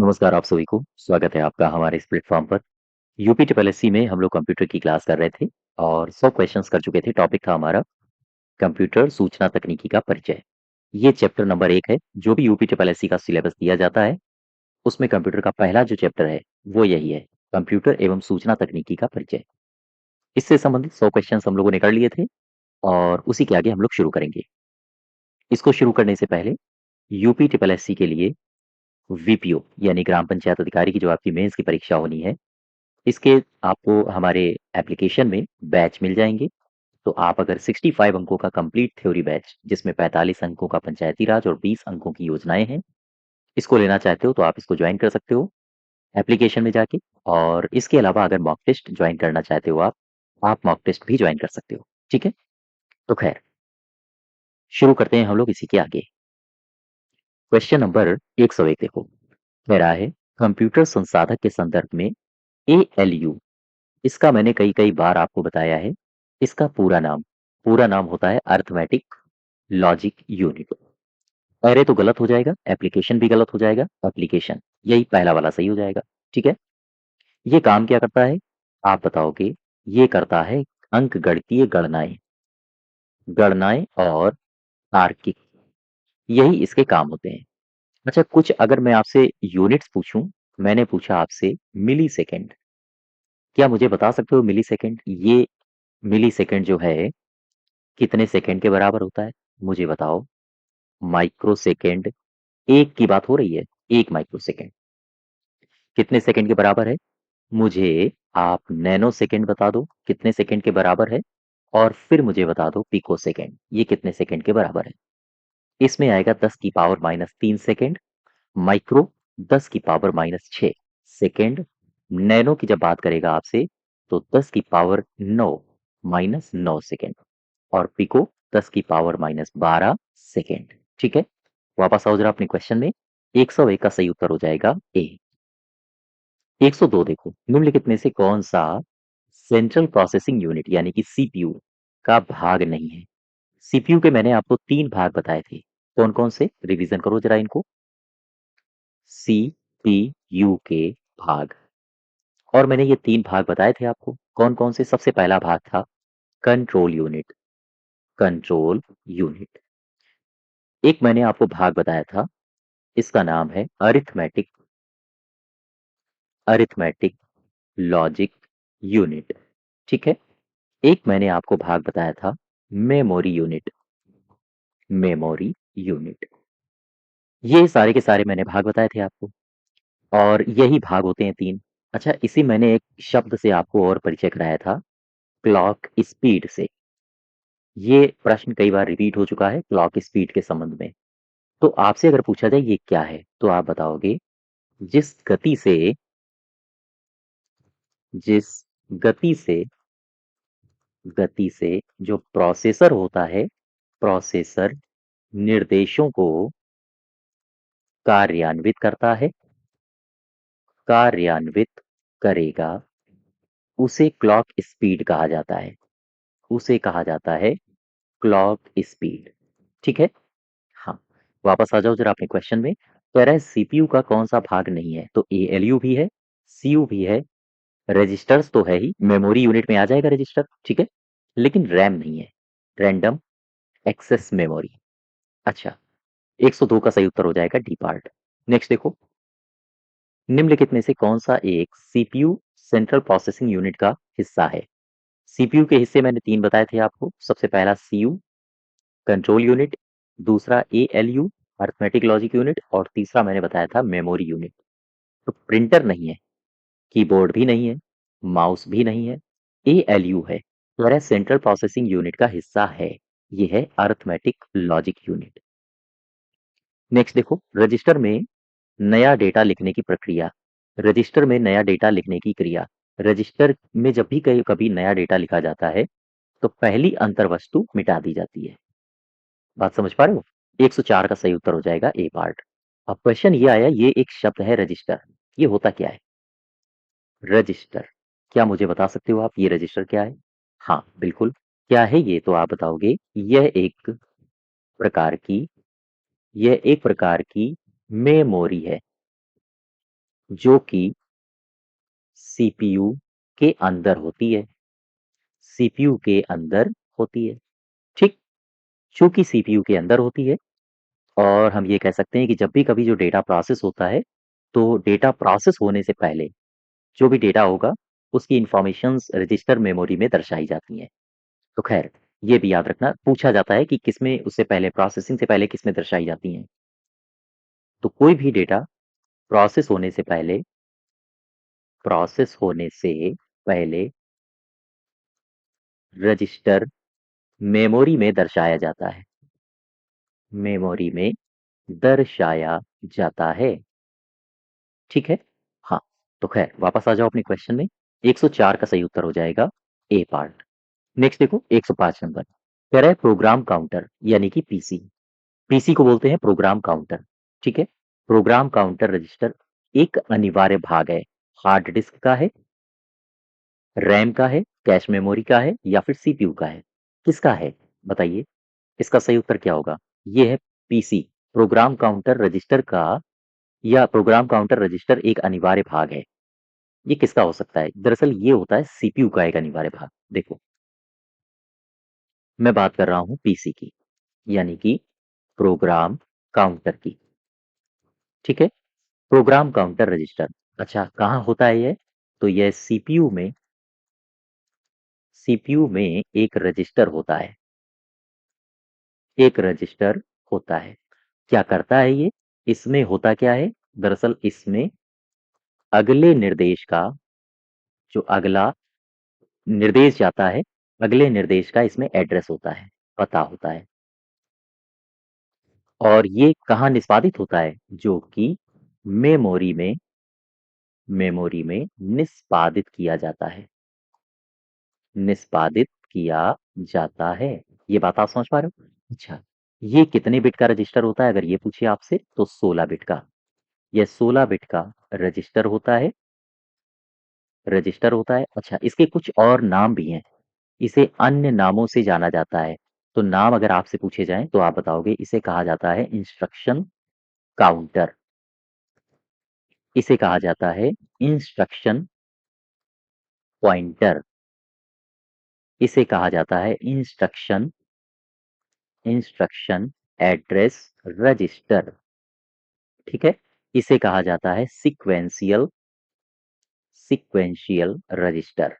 नमस्कार आप सभी को, स्वागत है आपका हमारे इस प्लेटफ़ॉर्म पर। यूपी ट्रिपल एससी में हम लोग कंप्यूटर की क्लास कर रहे थे और 100 क्वेश्चंस कर चुके थे। टॉपिक था हमारा कंप्यूटर सूचना तकनीकी का परिचय। ये चैप्टर नंबर 1 है, जो भी यूपी ट्रिपल एससी का सिलेबस दिया जाता है, उसमें कंप्यूटर का पहला जो चैप्टर है, वो यही है, कंप्यूटर एवं सूचना तकनीकी का परिचय। इससे संबंधित 100 क्वेश्चंस हम लोगों ने कर लिए थे और उसी के आगे हम लोग शुरू करेंगे। इसको शुरू करने से पहले यूपी ट्रिपल एससी के लिए वीपीओ यानी ग्राम पंचायत अधिकारी की जो आपकी मेंस की परीक्षा होनी है, इसके आपको हमारे एप्लीकेशन में बैच मिल जाएँगे। तो आप अगर 65 अंकों का कंप्लीट थ्योरी बैच जिसमें 45 अंकों का पंचायती राज और 20 अंकों की योजनाएँ हैं, इसको लेना चाहते हो तो आप इसको जॉइन कर सकते हो एप्लीकेशन में जाके। और इसके अलावा अगर मॉक टेस्ट जॉइन करना चाहते हो आप मॉक टेस्ट भी जॉइन कर सकते हो। ठीक है? तो खैर, शुरू करते हैं हम लोग इसी के आगे। क्वेश्चन नंबर 101 देखो, कह रहा है कंप्यूटर संसाधक के संदर्भ में एएलयू, इसका मैंने कई-कई बार आपको बताया है। इसका पूरा नाम होता है अरिथमेटिक लॉजिक यूनिट। अरे तो गलत हो जाएगा, एप्लीकेशन भी गलत हो जाएगा, एप्लीकेशन यही पहला वाला सही हो जाएगा। ठीक है? ये काम क्या करता है? आप बताओगे। ये करता है अंकगणितीय गणनाएँ और तार्किक, यही इसके काम होते हैं। अच्छा, कुछ अगर मैं आपसे यूनिट्स पूछूं, मैंने पूछा आपसे मिली सेकेंड, क्या मुझे बता सकते हो मिली सेकेंड? ये मिली सेकेंड जो है कितने सेकंड के बराबर होता है? मुझे बताओ। माइक्रो सेकंड, एक की बात हो रही है, एक माइक्रो सेकंड कितने सेकंड के बराबर है? मुझे आप नैनो सेकंड बता दो कितने सेकंड के बराबर है, और फिर मुझे बता दो पिको सेकंड ये कितने सेकंड के बराबर है। इसमें आएगा 10 की पावर माइनस 3 सेकंड, माइक्रो 10 की पावर माइनस 6 सेकंड, नैनो की जब बात करेगा आपसे तो 10 की पावर 9 माइनस 9 सेकंड, और पिको 10 की पावर माइनस 12 सेकेंड। ठीक है? वापस आओ जरा अपने क्वेश्चन में। 101 का सही उत्तर हो जाएगा ए। 102 देखो, निम्नलिखित में से कौन सा सेंट्रल प्रोसेसिंग यूनिट यानी कि सीपीयू का भाग नहीं है? सीपीयू के मैंने आपको 3 भाग बताए थे। कौन कौन से? रिवीजन करो जरा इनको। सीपीयू के भाग, और मैंने ये 3 भाग बताए थे आपको। कौन कौन से? सबसे पहला भाग था कंट्रोल यूनिट। Control unit. एक मैंने आपको भाग बताया था, इसका नाम है अरिथमेटिक अरिथमेटिक लॉजिक यूनिट। ठीक है? एक मैंने आपको भाग बताया था मेमोरी यूनिट। Memory unit. ये सारे के सारे मैंने भाग बताए थे आपको, और यही भाग होते हैं 3। अच्छा, इसी मैंने एक शब्द से आपको और परिचय कराया था, क्लॉक स्पीड से। ये प्रश्न कई बार रिपीट हो चुका है क्लॉक स्पीड के संबंध में। तो आपसे अगर पूछा जाए ये क्या है, तो आप बताओगे जिस गति से जिस गति से जो प्रोसेसर होता है, प्रोसेसर निर्देशों को कार्यान्वित करता है, कार्यान्वित करेगा, उसे क्लॉक स्पीड कहा जाता है। उसे कहा जाता है क्लॉक स्पीड। ठीक है? हाँ। वापस आ जाओ जरा अपने क्वेश्चन में। कह रहा है सीपीयू का कौन सा भाग नहीं है? तो एएलयू भी है, सीयू भी है, रजिस्टर्स तो है ही, मेमोरी यूनिट में आ जाएगा रजिस्टर। ठीक है? लेकिन रैम नहीं है, रैंडम एक्सेस मेमोरी। अच्छा, 102 का सही उत्तर हो जाएगा डी पार्ट। नेक्स्ट देखो, निम्नलिखित में से कौन सा एक सीपीयू सेंट्रल प्रोसेसिंग यूनिट का हिस्सा है? सीपीयू के हिस्से मैंने 3 बताए थे आपको। सबसे पहला सीयू कंट्रोल यूनिट, दूसरा एएलयू अरिथमेटिक लॉजिक यूनिट, और तीसरा मैंने बताया था मेमोरी यूनिट। तो प्रिंटर नहीं है, कीबोर्ड भी नहीं है, माउस भी नहीं है, एएलयू है। तो यह सेंट्रल प्रोसेसिंग यूनिट का हिस्सा है। ये है अरिथमेटिक लॉजिक यूनिट। नेक्स्ट देखो, रजिस्टर में नया डेटा लिखने की प्रक्रिया। रजिस्टर में नया डेटा लिखने की क्रिया। रजिस्टर में जब भी कहीं कभी नया डेटा लिखा जाता है तो पहली अंतर्वस्तु मिटा दी जाती है। बात समझ पा रहे हो? 104 का सही उत्तर हो जाएगा ए पार्ट। अब क्वेश्चन ये आया, ये एक शब्द है रजिस्टर, ये होता क्या है? रजिस्टर, क्या मुझे बता सकते हो आप ये रजिस्टर क्या है? हाँ बिल्कुल। क्या है ये? तो आप बताओगे प्रकार की यह एक प्रकार की मेमोरी है। जो कि सीपीयू के अंदर होती है। सीपीयू के अंदर होती है, ठीक? चूँकि सीपीयू के अंदर होती है और हम ये कह सकते हैं कि जब भी कभी जो डेटा प्रोसेस होता है, तो डेटा प्रोसेस होने से पहले जो भी डेटा होगा, उसकी इन्फॉर्मेशंस रजिस्टर मेमोरी में दर्शाई जाती हैं। तो ख़ैर, ये भी याद रखना, पूछा जाता है कि किसमें उससे पहले प्रोसेसिंग से पहले किसमें दर्शाई जाती हैं। तो कोई भी डेटा प्रोसेस होने से पहले प्रोसेस होने से पहले रजिस्टर मेमोरी में दर्शाया जाता है। मेमोरी में दर्शाया जाता है, ठीक है? हाँ, तो ख़ैर वापस आ जाओ अपने क्वेश्चन में। 104 का सही उत्तर हो जाएगा ए पार्ट। नेक्स्ट देखो 105 नंबर। कह रहा है प्रोग्राम काउंटर यानी कि पीसी। पीसी को बोलते हैं प्रोग्राम काउंटर, ठीक है? प्रोग्राम काउंटर रजिस्टर एक अनिवार्य भाग है। हार्ड डिस्क का है, रैम का है, कैश मेमोरी का है या फिर सीपीयू का है? किसका है? बताइए। इसका सही उत्तर क्या होगा? ये है पीसी, प्रोग्राम काउंटर रजिस्टर का, या प्रोग्राम काउंटर रजिस्टर एक अनिवार्य भाग है। ये किसका हो सकता है? दरअसल ये होता है सीपीयू का एक अनिवार्य भाग। देखो, मैं बात कर रहा हूँ पीसी की, यानी कि प्रोग्राम काउंटर की, ठीक है? Program counter register. अच्छा, कहाँ होता है ये? तो यह सीपीयू में एक रजिस्टर होता है। एक रजिस्टर होता है। क्या करता है ये? इसमें होता क्या है? दरअसल इसमें अगले निर्देश का, जो अगला निर्देश जाता है, अगले निर्देश का इसमें एड्रेस होता है, पता होता है। और ये कहाँ निष्पादित होता है? जो कि मेमोरी में निष्पादित किया जाता है। निष्पादित किया जाता है। ये बात आप समझ पा रहे हो? अच्छा, ये कितने बिट का रजिस्टर होता है अगर ये पूछे आपसे, तो 16 बिट का। यह 16 बिट का रजिस्टर होता है। रजिस्टर होता है। अच्छा, इसके कुछ और नाम भी हैं। इसे अन्य नामों से जाना जाता है। तो नाम अगर आपसे पूछे जाएं तो आप बताओगे, इसे कहा जाता है इंस्ट्रक्शन काउंटर। इसे कहा जाता है इंस्ट्रक्शन पॉइंटर। इसे कहा जाता है इंस्ट्रक्शन एड्रेस रजिस्टर, ठीक है? इसे कहा जाता है सीक्वेंशियल रजिस्टर।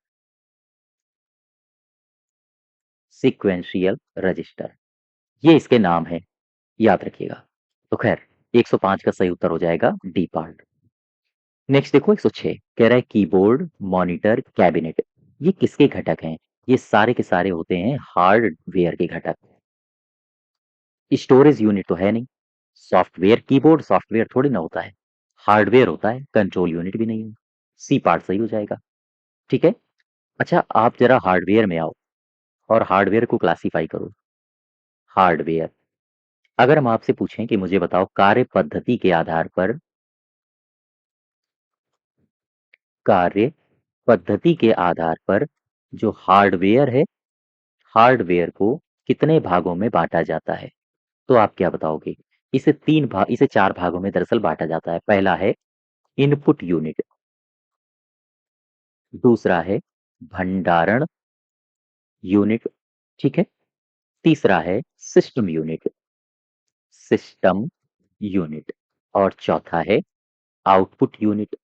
सीक्वेंशियल रजिस्टर, ये इसके नाम है, याद रखिएगा। तो खैर 105 का सही उत्तर हो जाएगा डी पार्ट। नेक्स्ट देखो 106, कह रहा है कीबोर्ड, मॉनिटर, कैबिनेट, ये किसके घटक हैं? ये सारे के सारे होते हैं हार्डवेयर के घटक। स्टोरेज यूनिट तो है नहीं। सॉफ्टवेयर, कीबोर्ड सॉफ्टवेयर थोड़ी ना होता है, हार्डवेयर होता है, कंट्रोल यूनिट भी नहीं है। सी पार्ट सही हो जाएगा, ठीक है? अच्छा, आप जरा हार्डवेयर में आओ और हार्डवेयर को क्लासिफाई करो। हार्डवेयर, अगर हम आपसे पूछें कि मुझे बताओ कार्य पद्धति के आधार पर, कार्य पद्धति के आधार पर जो हार्डवेयर है, हार्डवेयर को कितने भागों में बांटा जाता है? तो आप क्या बताओगे? इसे 4 भागों में दरअसल बांटा जाता है। पहला है इनपुट यूनिट, दूसरा है भंडारण यूनिट, ठीक है? तीसरा है सिस्टम यूनिट, सिस्टम यूनिट, और चौथा है आउटपुट यूनिट,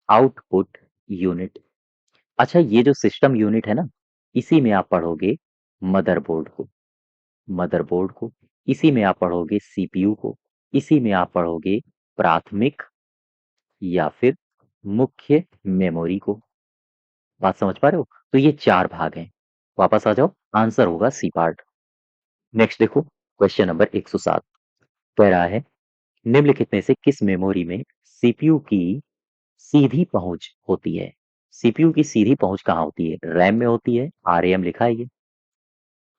आउटपुट यूनिट। अच्छा, ये जो सिस्टम यूनिट है ना, इसी में आप पढ़ोगे मदरबोर्ड को, मदरबोर्ड को, इसी में आप पढ़ोगे सीपीयू को, इसी में आप पढ़ोगे प्राथमिक या फिर मुख्य मेमोरी को। बात समझ पा रहे हो? तो ये 4 भाग हैं। वापस आ जाओ, आंसर होगा सी पार्ट। नेक्स्ट देखो क्वेश्चन नंबर 107, कह रहा है निम्नलिखित में से किस मेमोरी में सीपीयू की सीधी पहुंच होती है? सीपीयू की सीधी पहुंच कहाँ होती है? रैम में होती है, आरएएम लिखा है ये,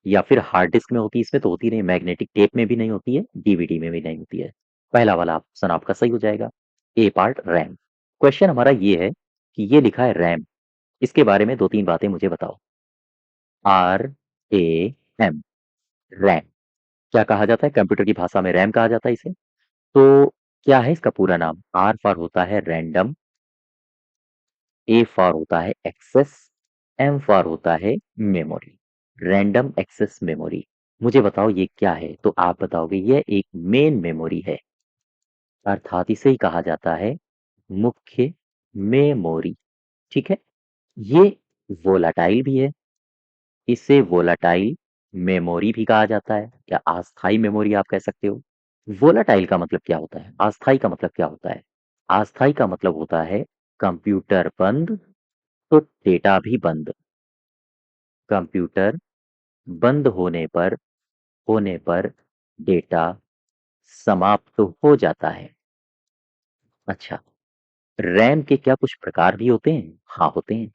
या फिर हार्ड डिस्क में होती है? इसमें तो होती नहीं, मैग्नेटिक टेप में भी नहीं होती है, डीवीडी में भी नहीं होती है। पहला वाला ऑप्शन आपका सही हो जाएगा, ए पार्ट रैम। क्वेश्चन हमारा ये है कि ये लिखा है रैम, इसके बारे में 2-3 बातें मुझे बताओ। आर ए एम, रैम, क्या कहा जाता है? कंप्यूटर की भाषा में रैम कहा जाता है इसे। तो क्या है इसका पूरा नाम? आर फॉर होता है रैंडम ए फॉर होता है एक्सेस, एम फॉर होता है मेमोरी, रैंडम एक्सेस मेमोरी। मुझे बताओ ये क्या है? तो आप बताओगे यह एक मेन मेमोरी है, अर्थात इसे ही कहा जाता है मुख्य मेमोरी। ठीक है, ये वोलाटाइल भी है, इसे वोलाटाइल मेमोरी भी कहा जाता है या अस्थाई मेमोरी आप कह सकते हो। वोलाटाइल का मतलब क्या होता है? अस्थाई का मतलब क्या होता है? अस्थाई का मतलब होता है कंप्यूटर बंद तो डेटा भी बंद। कंप्यूटर बंद होने पर डेटा समाप्त हो जाता है। अच्छा, रैम के क्या कुछ प्रकार भी होते हैं? हाँ होते हैं।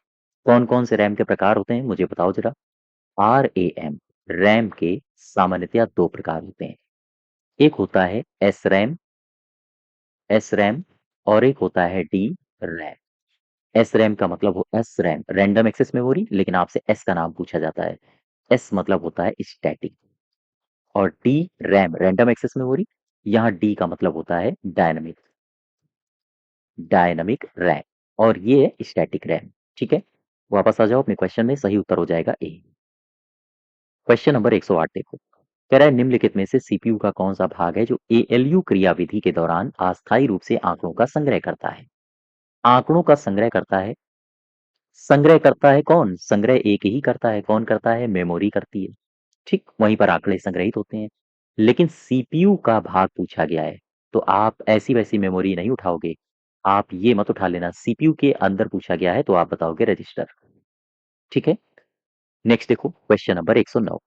कौन कौन से रैम के प्रकार होते हैं मुझे बताओ जरा। आर ए एम, रैम के सामान्यतया दो प्रकार होते हैं। एक होता है एस रैम, और एक होता है डी रैम। एस रैम का मतलब हो S RAM random access memory, लेकिन आपसे एस का नाम पूछा जाता है। एस मतलब होता है स्टैटिक, और D RAM random access memory, यहाँ डी का मतलब होता है डायनामिक, डायनामिक रैम, और ये है स्टैटिक रैम। ठीक है, वापस आ जाओ अपने क्वेश्चन में, सही उत्तर हो जाएगा ए। क्वेश्चन नंबर 108 देखो, कह रहा है निम्नलिखित में से सीपीयू का कौन सा भाग है जो एएलयू क्रियाविधि के दौरान अस्थायी रूप से आंकड़ों का संग्रह करता है? आंकड़ों का संग्रह करता है। संग्रह करता है कौन? संग्रह एक ही करता है। कौन करता है? मेमोरी करती है। ठीक, वहीं पर आंकड़े संग्रहित होते हैं। लेकिन सीपीयू का भाग पूछा गया है, तो आप ऐसी वैसी मेमोरी नहीं उठाओगे। आप ये मत उठा लेना, सीपीयू के अंदर पूछा गया है तो आप बताओगे रजिस्टर। ठीक है, नेक्स्ट देखो क्वेश्चन नंबर 109,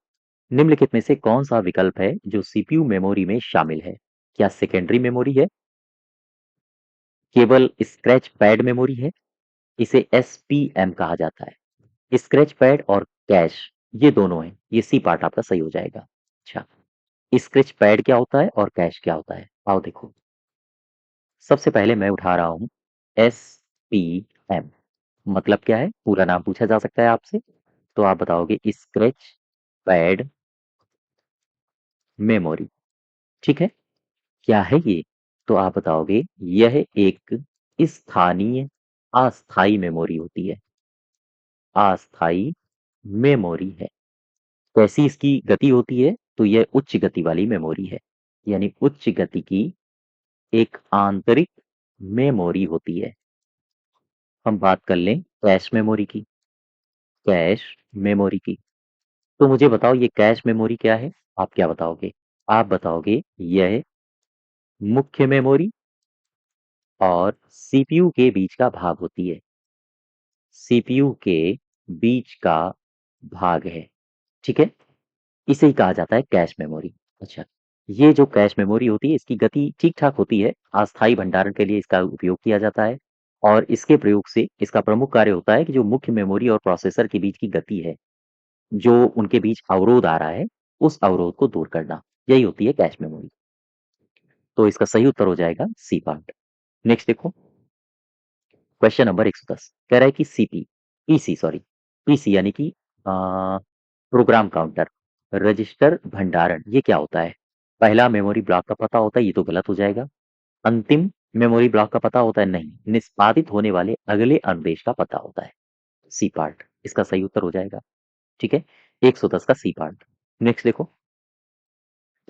निम्नलिखित में से कौन सा विकल्प है जो सीपीयू मेमोरी में शामिल है? क्या सेकेंडरी मेमोरी है, केवल स्क्रैच पैड मेमोरी है, इसे एसपीएम कहा जाता है? स्क्रैच पैड और कैश ये दोनों हैं, ये सी पार्ट आपका सही हो जाएगा। अच्छा, स्क्रैच पैड क्या होता है और कैश क्या होता है? आओ देखो, सबसे पहले मैं उठा रहा हूं एस पी एम, मतलब क्या है? पूरा नाम पूछा जा सकता है आपसे, तो आप बताओगे स्क्रैच पैड मेमोरी। ठीक है, क्या है ये? तो आप बताओगे यह एक स्थानीय अस्थाई मेमोरी होती है, अस्थाई मेमोरी है। कैसी इसकी गति होती है? तो यह उच्च गति वाली मेमोरी है, यानी उच्च गति की एक आंतरिक मेमोरी होती है। हम बात कर लें कैश मेमोरी की, कैश मेमोरी की, तो मुझे बताओ ये कैश मेमोरी क्या है? आप क्या बताओगे? आप बताओगे यह मुख्य मेमोरी और सीपीयू के बीच का भाग होती है, सीपीयू के बीच का भाग है। ठीक है, इसे ही कहा जाता है कैश मेमोरी। अच्छा, ये जो कैश मेमोरी होती है इसकी गति ठीक ठाक होती है, अस्थायी भंडारण के लिए इसका उपयोग किया जाता है, और इसके प्रयोग से इसका प्रमुख कार्य होता है कि जो मुख्य मेमोरी और प्रोसेसर के बीच की गति है, जो उनके बीच अवरोध आ रहा है, उस अवरोध को दूर करना, यही होती है कैश मेमोरी। तो इसका सही उत्तर हो जाएगा सी पार्ट। नेक्स्ट देखो, क्वेश्चन नंबर 110 कह रहा है कि पीसी यानी कि प्रोग्राम काउंटर, रजिस्टर भंडारण, ये क्या होता है? पहला मेमोरी ब्लॉक का पता होता है, ये तो गलत हो जाएगा। अंतिम मेमोरी ब्लॉक का पता होता है, नहीं, निष्पादित होने वाले अगले अनुदेश का पता होता है, सी पार्ट इसका सही उत्तर हो जाएगा। ठीक है, 110 का सी पार्ट। नेक्स्ट देखो,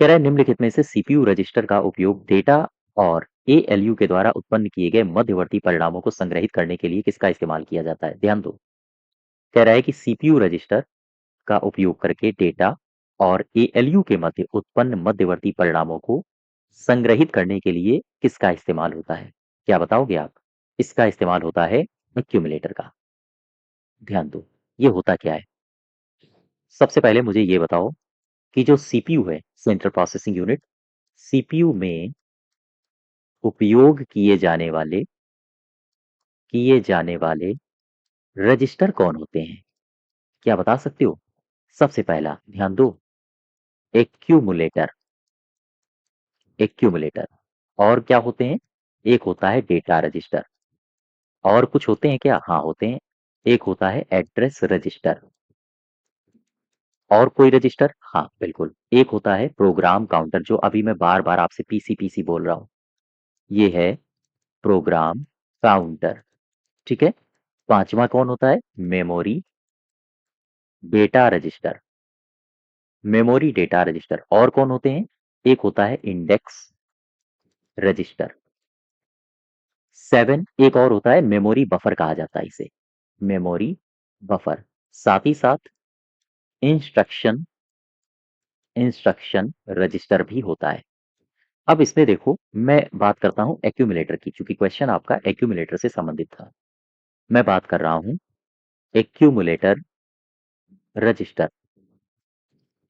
कह रहा है निम्नलिखित में से सीपीयू रजिस्टर का उपयोग डेटा और एएलयू के द्वारा उत्पन्न किए गए मध्यवर्ती परिणामों को संग्रहित करने के लिए किसका इस्तेमाल किया जाता है? ध्यान दो, कह रहा है कि सीपीयू रजिस्टर का उपयोग करके डेटा और एएलयू के मध्य उत्पन्न मध्यवर्ती परिणामों को संग्रहित करने के लिए किसका इस्तेमाल होता है? क्या बताओगे आप? इसका इस्तेमाल होता है एक्यूमुलेटर का। ध्यान दो, ये होता क्या है? सबसे पहले मुझे ये बताओ कि जो सीपीयू है, सेंट्रल प्रोसेसिंग यूनिट, सीपीयू में उपयोग किए जाने वाले रजिस्टर कौन होते हैं? क्या बता सकते हो? सबसे पहला ध्यान दो, एक्यूमुलेटर, एक्यूमुलेटर, और क्या होते हैं? एक होता है डेटा रजिस्टर, और कुछ होते हैं क्या? हाँ होते हैं, एक होता है एड्रेस रजिस्टर, और कोई रजिस्टर? हाँ बिल्कुल, एक होता है प्रोग्राम काउंटर, जो अभी मैं बार बार आपसे पीसी पीसी बोल रहा हूं, ये है प्रोग्राम काउंटर। ठीक है, पांचवा कौन होता है? Memory data register. Memory data register. और कौन होते हैं? एक होता है इंडेक्स रजिस्टर। 7 एक और होता है मेमोरी बफर कहा जाता है इसे, मेमोरी बफर। साथ ही साथ इंस्ट्रक्शन इंस्ट्रक्शन रजिस्टर भी होता है। अब इसमें देखो, मैं बात करता हूं एक्यूमुलेटर की, चूंकि क्वेश्चन आपका एक्यूमुलेटर से संबंधित था। मैं बात कर रहा हूं एक्यूमुलेटर रजिस्टर।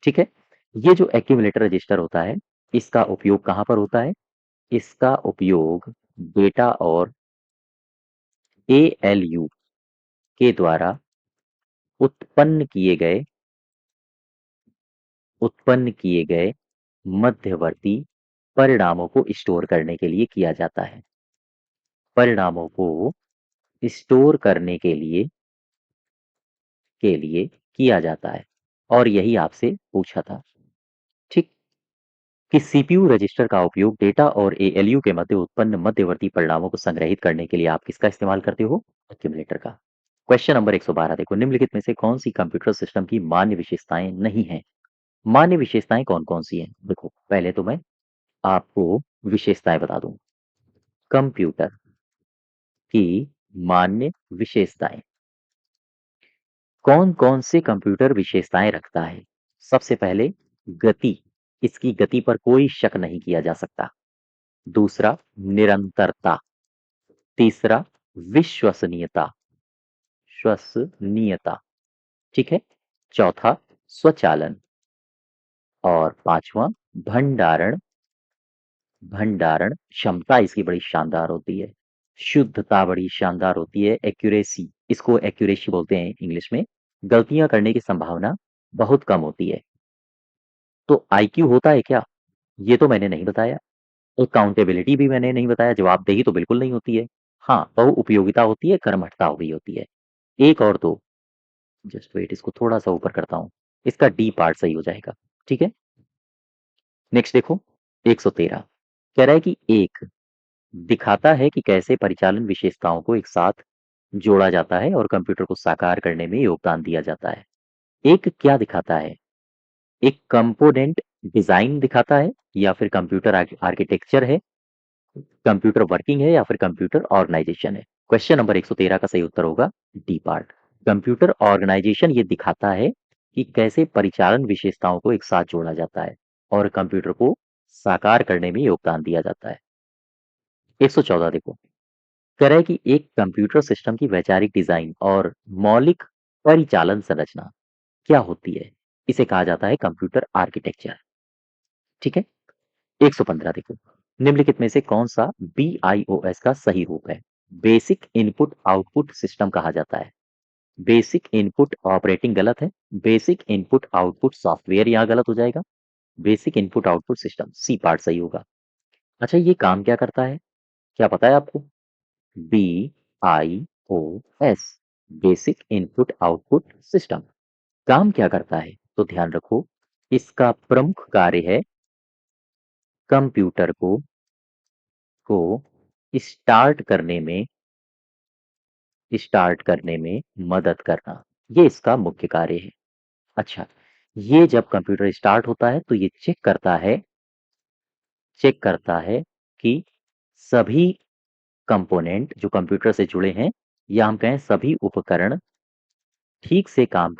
ठीक है। ये जो एक्यूमुलेटर रजिस्टर होता है, इसका उपयोग कहां पर होता है? इसका उपयोग डेटा और एएलयू के द्वारा उत्पन्न किए गए मध्यवर्ती परिणामों को स्टोर करने के लिए किया जाता है। परिणामों को स्टोर करने के लिए किया जाता है। और यही आपसे पूछा था। ठीक। कि सीपीयू रजिस्टर का उपयोग डेटा और एएलयू के मध्य उत्पन्न मध्यवर्ती परिणामों को संग्रहित करने के लिए आप किसका इस्तेमाल करते हो? एक्यूमुलेटर का। क्वेश्चन नंबर 112 देखो, निम्नलिखित में से कौन सी कंप्यूटर सिस्टम की मान्य विशेषताएं नहीं है? मान्य विशेषताएं कौन कौन सी हैं? देखो, पहले तो मैं आपको विशेषताएं बता दूं। कंप्यूटर की मान्य विशेषताएं। कौन कौन से कंप्यूटर विशेषताएं रखता है? सबसे पहले गति। इसकी गति पर कोई शक नहीं किया जा सकता। दूसरा, निरंतरता। तीसरा, विश्वसनीयता विश्वसनीयता। ठीक है। चौथा, स्वचालन। और पांचवा, भंडारण भंडारण क्षमता इसकी बड़ी शानदार होती है। शुद्धता बड़ी शानदार होती है। एक्यूरेसी, इसको एक्यूरेसी बोलते हैं इंग्लिश में। गलतियां करने की संभावना बहुत कम होती है। तो आईक्यू होता है क्या? ये तो मैंने नहीं बताया। अकाउंटेबिलिटी भी मैंने नहीं बताया। जवाबदेही तो बिल्कुल नहीं होती है। हाँ, बहु उपयोगिता होती है, कर्मठता भी होती है। एक और दो, जस्ट वेट, इसको थोड़ा सा ऊपर करता हूं। इसका डी पार्ट सही हो जाएगा। ठीक है। नेक्स्ट देखो, 113 कह रहा है कि एक दिखाता है कि कैसे परिचालन विशेषताओं को एक साथ जोड़ा जाता है और कंप्यूटर को साकार करने में योगदान दिया जाता है। एक क्या दिखाता है? एक कंपोनेंट डिजाइन दिखाता है, या फिर कंप्यूटर आर्किटेक्चर है, कंप्यूटर वर्किंग है, या फिर कंप्यूटर ऑर्गेनाइजेशन है? क्वेश्चन नंबर 113 का सही उत्तर होगा डी पार्ट। कंप्यूटर ऑर्गेनाइजेशन ये दिखाता है कि कैसे परिचालन विशेषताओं को एक साथ जोड़ा जाता है और कंप्यूटर को साकार करने में योगदान दिया जाता है। 114 देखो, कह रहा है कि एक कंप्यूटर सिस्टम की वैचारिक डिजाइन और मौलिक परिचालन संरचना क्या होती है? इसे कहा जाता है कंप्यूटर आर्किटेक्चर। ठीक है। 115 देखो, निम्नलिखित में से कौन सा बीआईओएस का सही रूप है? बेसिक इनपुट आउटपुट सिस्टम कहा जाता है। बेसिक इनपुट ऑपरेटिंग गलत है। बेसिक इनपुट आउटपुट सॉफ्टवेयर यहां गलत हो जाएगा। Basic input output system, C part सही होगा। अच्छा, ये काम क्या करता है? क्या पता है आपको? B I O S, basic input output system काम क्या करता है? तो ध्यान रखो, इसका प्रमुख कार्य है कंप्यूटर को स्टार्ट करने में मदद करना। ये इसका मुख्य कार्य है। अच्छा, ये जब कंप्यूटर स्टार्ट होता है तो ये चेक करता है कि सभी कंपोनेंट जो कंप्यूटर से जुड़े हैं, या हम कहें सभी उपकरण ठीक से काम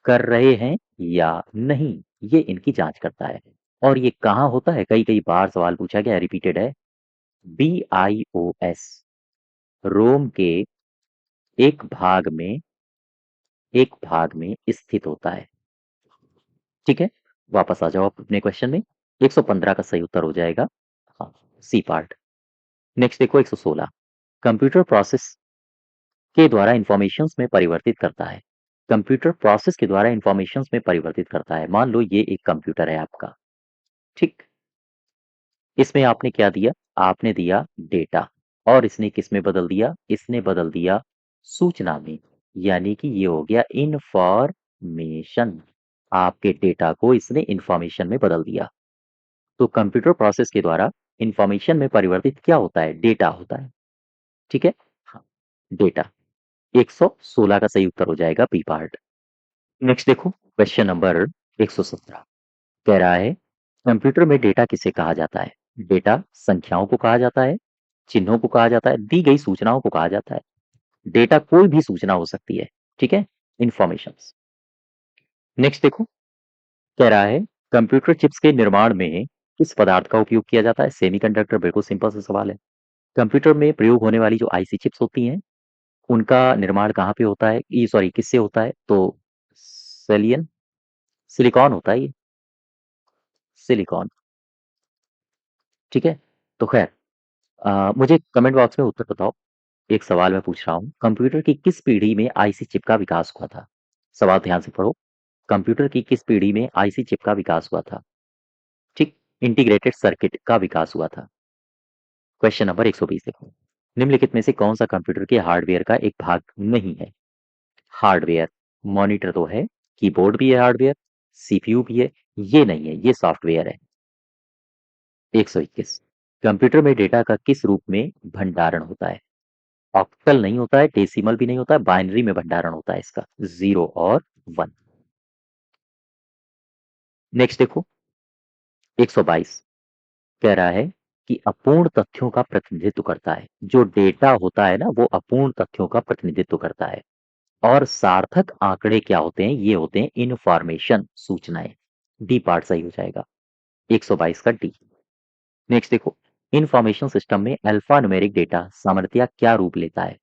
कर रहे हैं या नहीं, ये इनकी जांच करता है। और ये कहाँ होता है? कई कई बार सवाल पूछा गया, रिपीटेड है। बीआईओएस रोम के एक भाग में स्थित होता है। ठीक है। वापस आ जाओ आप अपने क्वेश्चन में। 115 का सही उत्तर हो जाएगा हाँ, सी पार्ट। नेक्स्ट देखो, 116 कंप्यूटर प्रोसेस के द्वारा इंफॉर्मेशंस में परिवर्तित करता है। कंप्यूटर प्रोसेस के द्वारा इंफॉर्मेशंस में परिवर्तित करता है। मान लो ये एक कंप्यूटर है आपका। ठीक। इसमें आपने क्या दिया? आपने दिया डेटा। और इसने किस में बदल दिया? इसने बदल दिया सूचना में। यानी कि ये हो गया इंफॉर्मेशन। आपके डेटा को इसने इंफॉर्मेशन में बदल दिया। तो कंप्यूटर प्रोसेस के द्वारा इंफॉर्मेशन में परिवर्तित क्या होता है? डेटा होता है। ठीक है? हाँ, डेटा। 116 का सही उत्तर हो जाएगा बी पार्ट। नेक्स्ट देखो क्वेश्चन नंबर 117 कह रहा है कंप्यूटर में डेटा किसे कहा जाता है? डेटा संख्याओं को कहा जाता है, चिन्हों को कहा जाता है, दी गई सूचनाओं को कहा जाता है। डेटा कोई भी सूचना हो सकती है। ठीक है? इंफॉर्मेशन। नेक्स्ट देखो कह रहा है कंप्यूटर चिप्स के निर्माण में किस पदार्थ का उपयोग किया जाता है? सेमीकंडक्टर। बिल्कुल सिंपल सा सवाल है। कंप्यूटर में प्रयोग होने वाली जो आईसी चिप्स होती हैं उनका निर्माण कहाँ पे होता है? ये सॉरी किससे होता है? तो सेलियन सिलिकॉन होता है ये। सिलिकॉन। ठीक है? तो खैर मुझे कमेंट बॉक्स में उत्तर बताओ। एक सवाल मैं पूछ रहा हूँ कंप्यूटर की किस पीढ़ी में आईसी चिप का विकास हुआ था? सवाल ध्यान से पढ़ो। कंप्यूटर की किस पीढ़ी में आईसी चिप का विकास हुआ था? ठीक। इंटीग्रेटेड सर्किट का विकास हुआ था। क्वेश्चन नंबर 120 देखो निम्नलिखित में से कौन सा कंप्यूटर के हार्डवेयर का एक भाग नहीं है? हार्डवेयर। मॉनिटर तो है, कीबोर्ड भी है हार्डवेयर, सीपीयू भी है। ये नहीं है, ये सॉफ्टवेयर है। 121 कंप्यूटर में डेटा का किस रूप में भंडारण होता है? ऑक्टल नहीं होता है, डेसिमल भी नहीं होता है, बाइनरी में भंडारण होता है इसका, 0 और 1। नेक्स्ट देखो 122 कह रहा है कि अपूर्ण तथ्यों का प्रतिनिधित्व करता है। जो डेटा होता है ना वो अपूर्ण तथ्यों का प्रतिनिधित्व करता है। और सार्थक आंकड़े क्या होते हैं? ये होते हैं इनफॉर्मेशन, सूचनाएं। डी पार्ट सही हो जाएगा। 122 का डी। नेक्स्ट देखो इंफॉर्मेशन सिस्टम में अल्फा न्यूमेरिक डेटा सामान्यतया क्या रूप लेता है?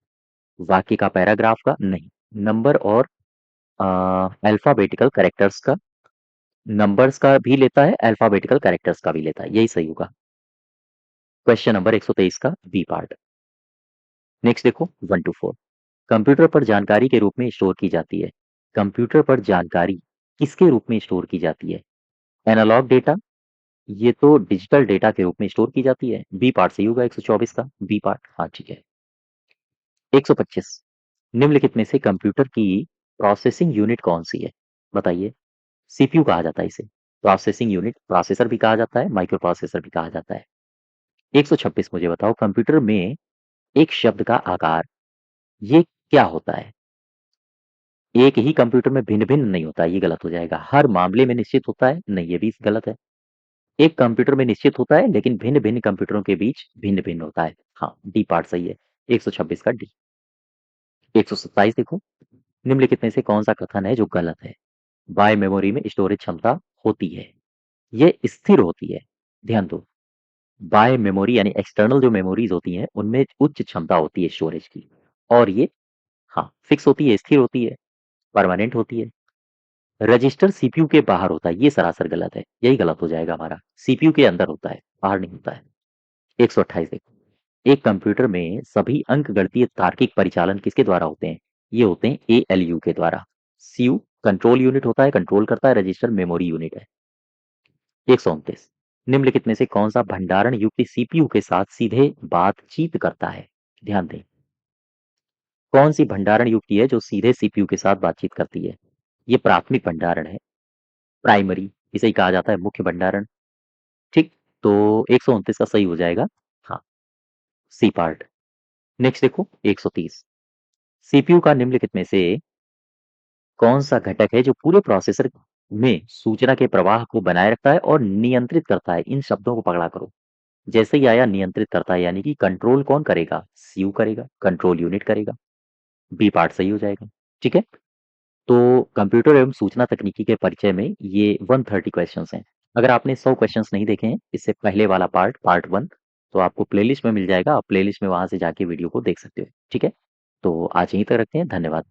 वाक्य का, पैराग्राफ का? नहीं। नंबर और अल्फाबेटिकल कैरेक्टर्स का। नंबर्स का भी लेता है, अल्फाबेटिकल कैरेक्टर्स का भी लेता है, यही सही होगा। क्वेश्चन नंबर 123 का बी पार्ट। नेक्स्ट देखो 1 टू 4 कंप्यूटर पर जानकारी के रूप में स्टोर की जाती है। कंप्यूटर पर जानकारी किसके रूप में स्टोर की जाती है? Analogue data? ये तो डिजिटल डेटा के रूप में स्टोर की जाती है। बी पार्ट सही होगा 124 का बी पार्ट। हाँ ठीक है। 125 निम्नलिखित में से कंप्यूटर की प्रोसेसिंग यूनिट कौन सी है? बताइए। सीपीयू कहा जाता है इसे। प्रोसेसिंग यूनिट, प्रोसेसर भी कहा जाता है, माइक्रो प्रोसेसर भी कहा जाता है। 126 मुझे बताओ कंप्यूटर में एक शब्द का आकार ये क्या होता है? एक ही कंप्यूटर में भिन्न-भिन्न नहीं होता, ये गलत हो जाएगा। हर मामले में निश्चित होता है, नहीं ये भी गलत है। एक कंप्यूटर में निश्चित होता है, लेकिन भिन्न-भिन्न कंप्यूटरों के बीच भिन्न-भिन्न होता है। हाँ, डी पार्ट सही है। 126 का डी। 127 देखो, निम्नलिखित में से कौन-सा कथन है जो गलत है? बाह्य मेमोरी में स्टोरेज क्षमता होती है। ये स्थिर होती है। ध्यान दो, बाह्य मेमोरी यानी एक्सटर्नल जो मेमोरीज़ होती हैं, उनमें उच्च क्षमता होती है स्टोरेज की। और ये हाँ, फिक्स होती है, स्थिर होती है, परमानेंट होती है। रजिस्टर सीपीयू के बाहर होता है, ये सरासर गलत है। यही गलत हो जाएगा हमारा। सीपीयू के अंदर होता है, बाहर नहीं होता है। 128 देखो, एक कंप्यूटर में सभी अंकगणितीय तार्किक परिचालन किसके द्वारा होते हैं? ये होते हैं एएलयू के द्वारा। सीयू कंट्रोल यूनिट होता है, कंट्रोल करता है, रजिस्टर मेमोरी यूनिट है। 129 निम्नलिखित में से कौन सा भंडारण युक्ति सीपीयू के साथ सीधे बातचीत करता है? ध्यान दें, कौन सी भंडारण युक्ति है जो सीधे सीपीयू के साथ बातचीत करती है? ये प्राथमिक भंडारण है, प्राइमरी, इसे ही कहा जाता है मुख्य भंडारण। ठीक, तो 129 का सही हो जाएगा। हाँ, सी पार्ट। नेक्स्ट देखो 130 सीपीयू का निम्नलिखित में से कौन सा घटक है जो पूरे प्रोसेसर में सूचना के प्रवाह को बनाए रखता है और नियंत्रित करता है? इन शब्दों को पकड़ा करो। जैसे ही आया नियंत्रित करता है, यानी कि कंट्रोल कौन करेगा? सीयू करेगा, कंट्रोल यूनिट करेगा। बी पार्ट सही हो जाएगा। ठीक है, तो कंप्यूटर एवं सूचना तकनीकी के परिचय में ये 130 क्वेश्चंस हैं। अगर आपने 100 क्वेश्चंस नहीं देखे हैं इससे पहले वाला पार्ट 1, तो आपको प्लेलिस्ट में मिल जाएगा। आप प्लेलिस्ट में वहां से जाके वीडियो को देख सकते हो। ठीक है, तो आज यहीं तक रखते हैं। धन्यवाद।